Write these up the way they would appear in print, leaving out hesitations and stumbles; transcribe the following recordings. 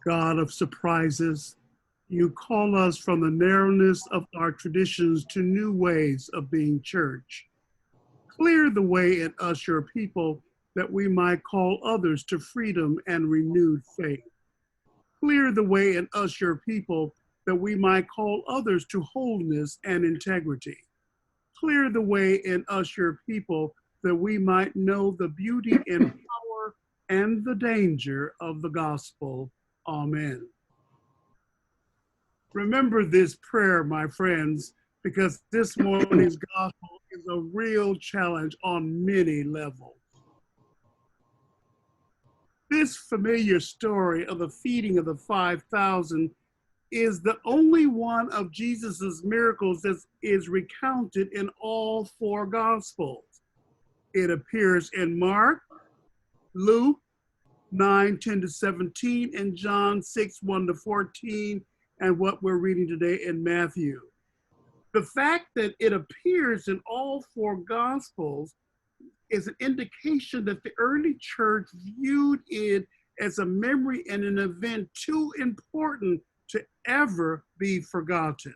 God of surprises, you call us from the narrowness of our traditions to new ways of being church. Clear the way in us, your people, that we might call others to freedom and renewed faith. Clear the way in us, your people, that we might call others to wholeness and integrity. Clear the way in us, your people, that we might know the beauty and power and the danger of the gospel. Amen. Remember this prayer, my friends, because this morning's gospel is a real challenge on many levels. This familiar story of the feeding of the 5,000 is the only one of Jesus's miracles that is recounted in all four gospels. It appears in Mark, Luke, 9:10-17, and John 6:1-14, and what we're reading today in Matthew. The fact that it appears in all four gospels is an indication that the early church viewed it as a memory and an event too important to ever be forgotten.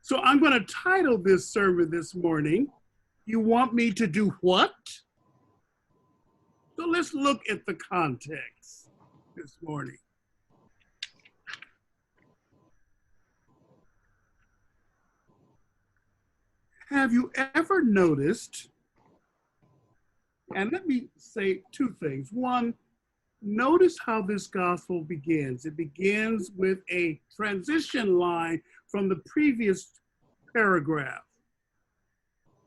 So I'm going to title this sermon this morning, "You Want Me to Do What?" So let's look at the context this morning. Have you ever noticed, and let me say two things. One, notice how this gospel begins. It begins with a transition line from the previous paragraph.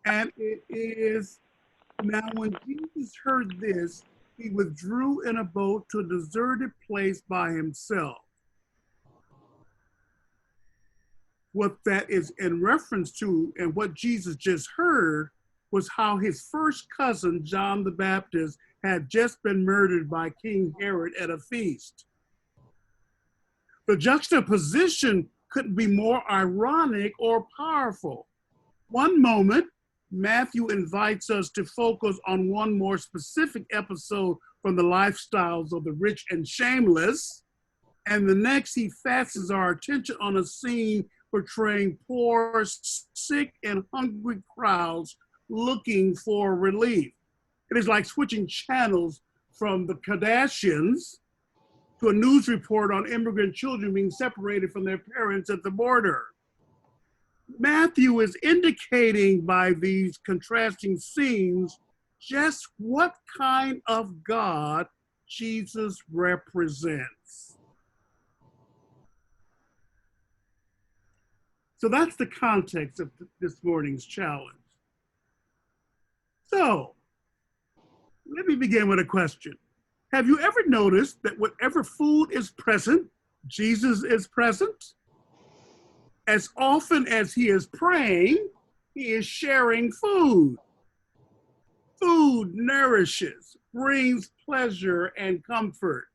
And it is, now when Jesus heard this, he withdrew in a boat to a deserted place by himself. What that is in reference to and what Jesus just heard was how his first cousin, John the Baptist, had just been murdered by King Herod at a feast. The juxtaposition couldn't be more ironic or powerful. One moment, Matthew invites us to focus on one more specific episode from the lifestyles of the rich and shameless, and the next he fastens our attention on a scene portraying poor, sick, and hungry crowds looking for relief. It is like switching channels from the Kardashians to a news report on immigrant children being separated from their parents at the border. Matthew is indicating by these contrasting scenes just what kind of God Jesus represents. So that's the context of this morning's challenge. So let me begin with a question. Have you ever noticed that whatever food is present, Jesus is present? As often as he is praying, he is sharing food. Food nourishes, brings pleasure and comfort,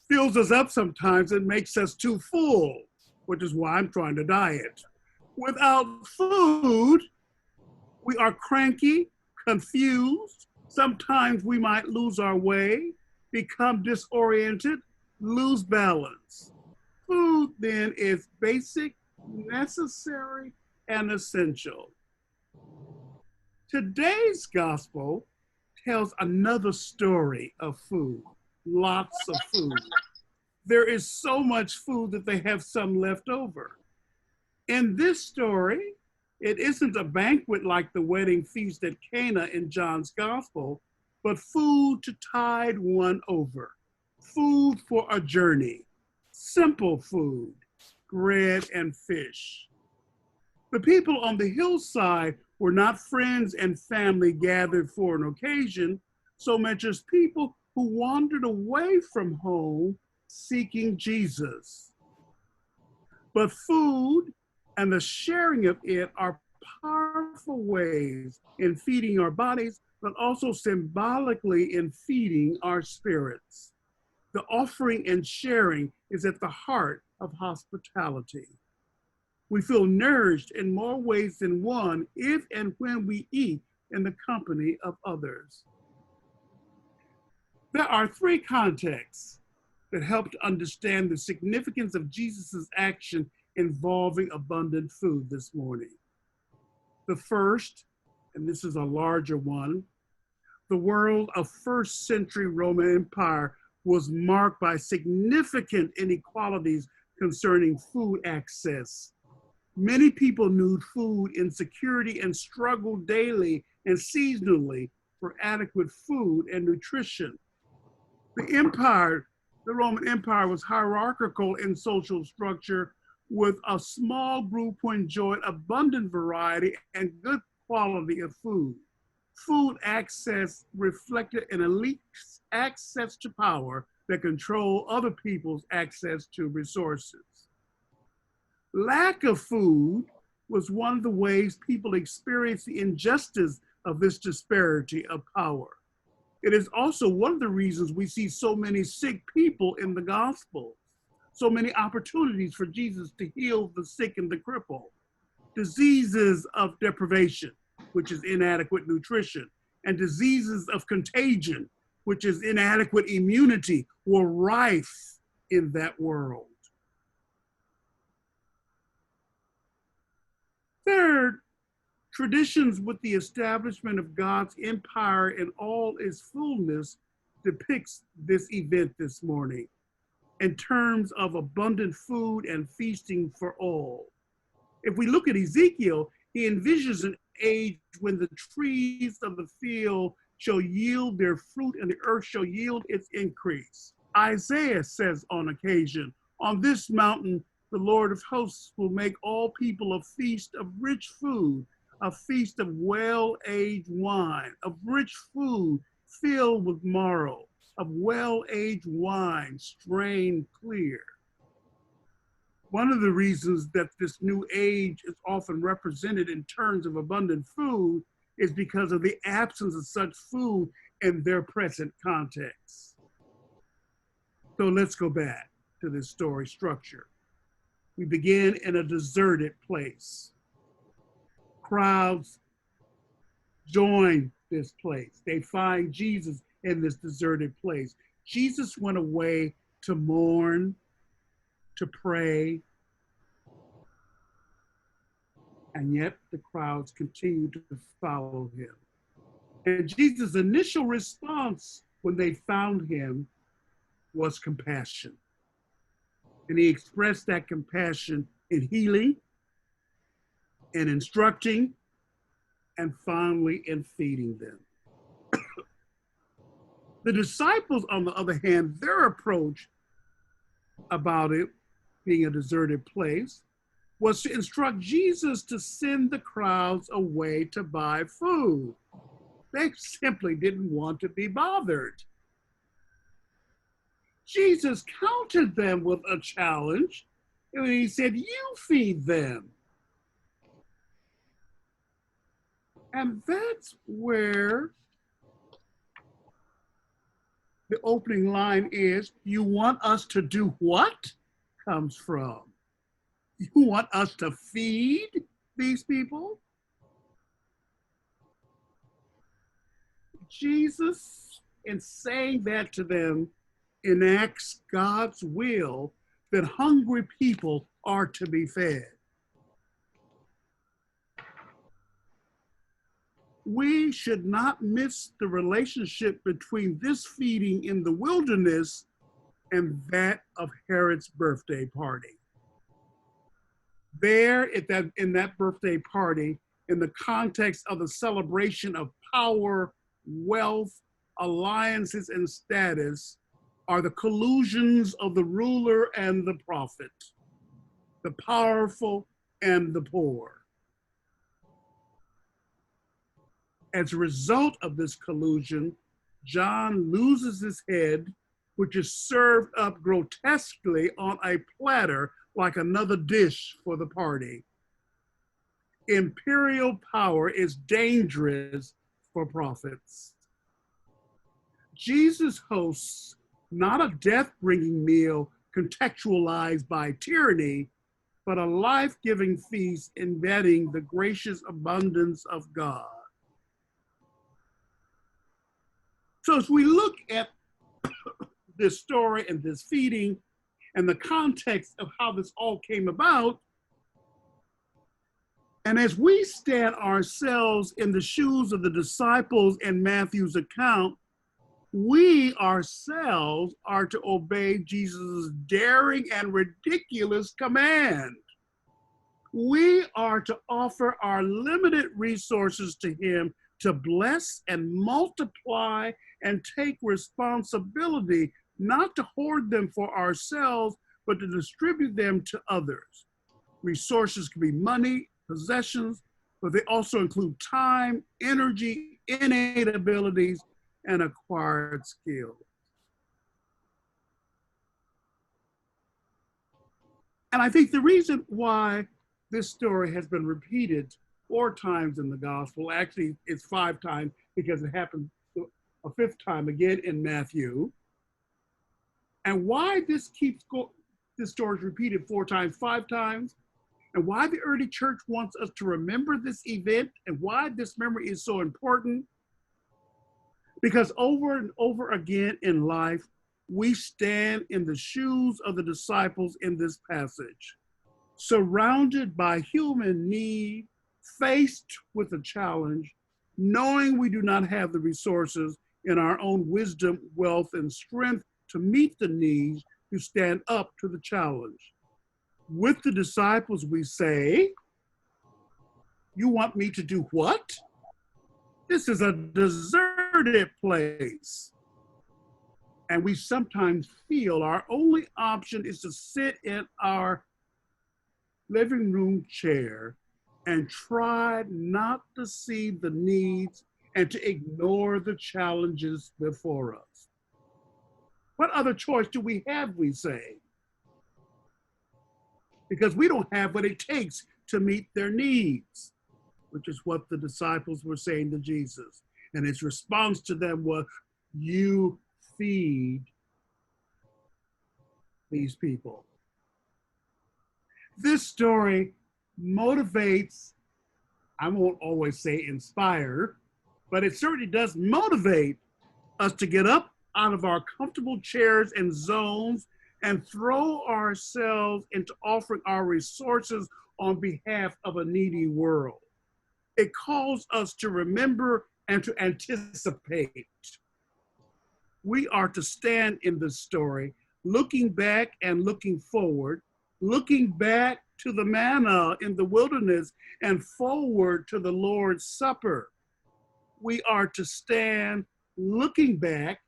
fills us up sometimes and makes us too full, which is why I'm trying to diet. Without food, we are cranky, confused. Sometimes we might lose our way, become disoriented, lose balance. Food then is basic, necessary, and essential. Today's gospel tells another story of food, lots of food. There is so much food that they have some left over. In this story, it isn't a banquet like the wedding feast at Cana in John's gospel, but food to tide one over, food for a journey, simple food, bread and fish. The people on the hillside were not friends and family gathered for an occasion, so much as people who wandered away from home seeking Jesus. But food and the sharing of it are powerful ways in feeding our bodies, but also symbolically in feeding our spirits. The offering and sharing is at the heart of hospitality. We feel nourished in more ways than one if and when we eat in the company of others. There are three contexts that help to understand the significance of Jesus's action involving abundant food this morning. The first, and this is a larger one, the world of first century Roman Empire was marked by significant inequalities concerning food access. Many people need food insecurity and struggled daily and seasonally for adequate food and nutrition. The Roman Empire was hierarchical in social structure with a small group who enjoyed abundant variety and good quality of food. Food access reflected an elite's access to power that controlled other people's access to resources. Lack of food was one of the ways people experienced the injustice of this disparity of power. It is also one of the reasons we see so many sick people in the gospel, so many opportunities for Jesus to heal the sick and the crippled. Diseases of deprivation, which is inadequate nutrition, and diseases of contagion, which is inadequate immunity, were rife in that world. Third, traditions with the establishment of God's empire in all its fullness depicts this event this morning in terms of abundant food and feasting for all. If we look at Ezekiel, he envisions an age when the trees of the field shall yield their fruit and the earth shall yield its increase. Isaiah says on occasion, on this mountain, the Lord of hosts will make all people a feast of rich food, a feast of well-aged wine, of rich food filled with marrow, of well-aged wine strained clear. One of the reasons that this new age is often represented in terms of abundant food is because of the absence of such food in their present context. So let's go back to this story structure. We begin in a deserted place. Crowds join this place. They find Jesus in this deserted place. Jesus went away to mourn, to pray, and yet the crowds continue to follow him. And Jesus' initial response when they found him was compassion. And he expressed that compassion in healing, in instructing, and finally in feeding them. The disciples, on the other hand, their approach about it being a deserted place was to instruct Jesus to send the crowds away to buy food. They simply didn't want to be bothered. Jesus countered them with a challenge, and he said, "You feed them." And that's where the opening line is, "You want us to do what?" comes from. You want us to feed these people? Jesus, in saying that to them, enacts God's will that hungry people are to be fed. We should not miss the relationship between this feeding in the wilderness and that of Herod's birthday party. There, in that birthday party, in the context of the celebration of power, wealth, alliances, and status, are the collusions of the ruler and the prophet, the powerful and the poor. As a result of this collusion, John loses his head, which is served up grotesquely on a platter like another dish for the party. Imperial power is dangerous for prophets. Jesus hosts not a death-bringing meal contextualized by tyranny, but a life-giving feast embedding the gracious abundance of God. So as we look at this story and this feeding and the context of how this all came about. And as we stand ourselves in the shoes of the disciples in Matthew's account, we ourselves are to obey Jesus' daring and ridiculous command. We are to offer our limited resources to him to bless and multiply and take responsibility, not to hoard them for ourselves, but to distribute them to others. Resources can be money, possessions, but they also include time, energy, innate abilities, and acquired skills. And I think the reason why this story has been repeated 4 times in the gospel, actually it's 5 times because it happened a 5th time again in Matthew. And why this story is repeated 4 times, 5 times, and why the early church wants us to remember this event and why this memory is so important. Because over and over again in life, we stand in the shoes of the disciples in this passage, surrounded by human need, faced with a challenge, knowing we do not have the resources in our own wisdom, wealth, and strength to meet the needs to stand up to the challenge. With the disciples, we say, "You want me to do what? This is a deserted place." And we sometimes feel our only option is to sit in our living room chair and try not to see the needs and to ignore the challenges before us. What other choice do we have, we say? Because we don't have what it takes to meet their needs, which is what the disciples were saying to Jesus. And his response to them was, "You feed these people." This story motivates, I won't always say inspire, but it certainly does motivate us to get up out of our comfortable chairs and zones and throw ourselves into offering our resources on behalf of a needy world. It calls us to remember and to anticipate. We are to stand in this story, looking back and looking forward, looking back to the manna in the wilderness and forward to the Lord's Supper. We are to stand looking back,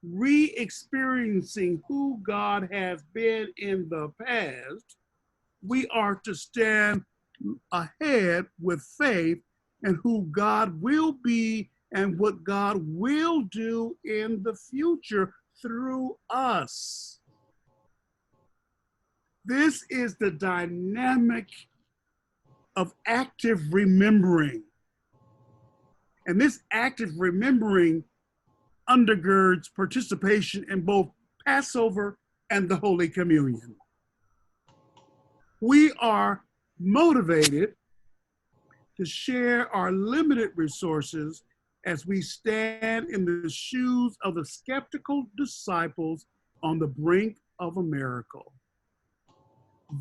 re-experiencing who God has been in the past. We are to stand ahead with faith in who God will be and what God will do in the future through us. This is the dynamic of active remembering. And this active remembering undergirds participation in both Passover and the Holy Communion. We are motivated to share our limited resources as we stand in the shoes of the skeptical disciples on the brink of a miracle.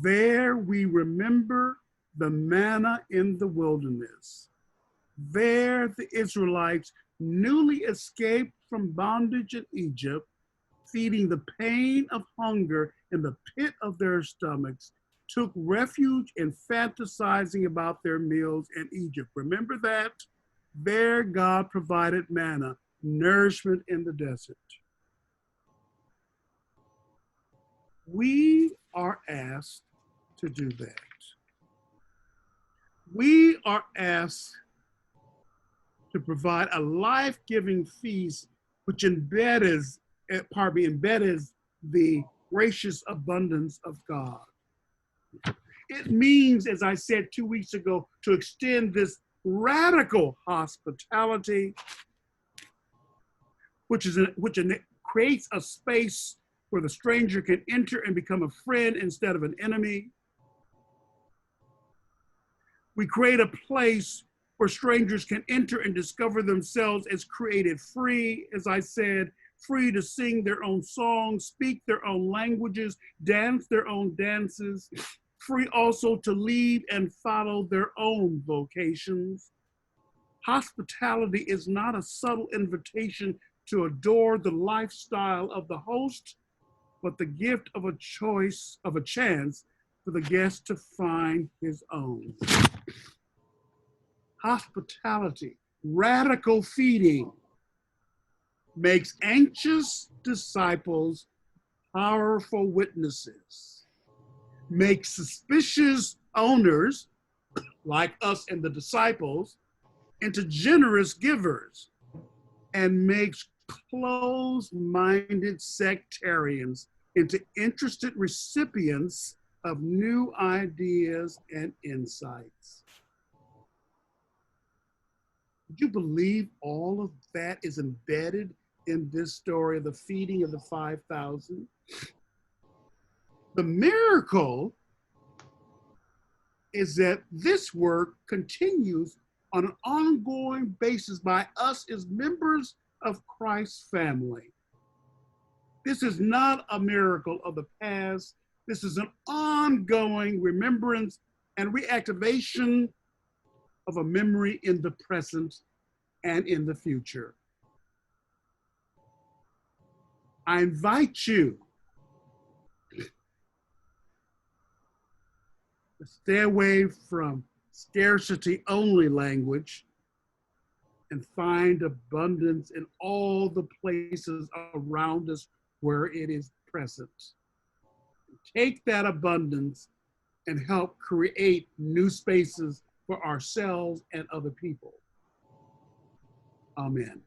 There we remember the manna in the wilderness. There the Israelites, newly escaped from bondage in Egypt, feeding the pain of hunger in the pit of their stomachs, took refuge in fantasizing about their meals in Egypt. Remember that? There God provided manna, nourishment in the desert. We are asked to do that. We are asked to provide a life-giving feast which embeds the gracious abundance of God. It means, as I said 2 weeks ago, to extend this radical hospitality, which creates a space where the stranger can enter and become a friend instead of an enemy. We create a place where strangers can enter and discover themselves as created free, as I said, free to sing their own songs, speak their own languages, dance their own dances, free also to lead and follow their own vocations. Hospitality is not a subtle invitation to adore the lifestyle of the host, but the gift of a choice, of a chance for the guest to find his own. Hospitality, radical feeding, makes anxious disciples powerful witnesses, makes suspicious owners, like us and the disciples, into generous givers, and makes closed-minded sectarians into interested recipients of new ideas and insights. Would you believe all of that is embedded in this story of the feeding of the 5,000? The miracle is that this work continues on an ongoing basis by us as members of Christ's family. This is not a miracle of the past. This is an ongoing remembrance and reactivation of a memory in the present and in the future. I invite you to stay away from scarcity only language and find abundance in all the places around us where it is present. Take that abundance and help create new spaces for ourselves and other people. Amen.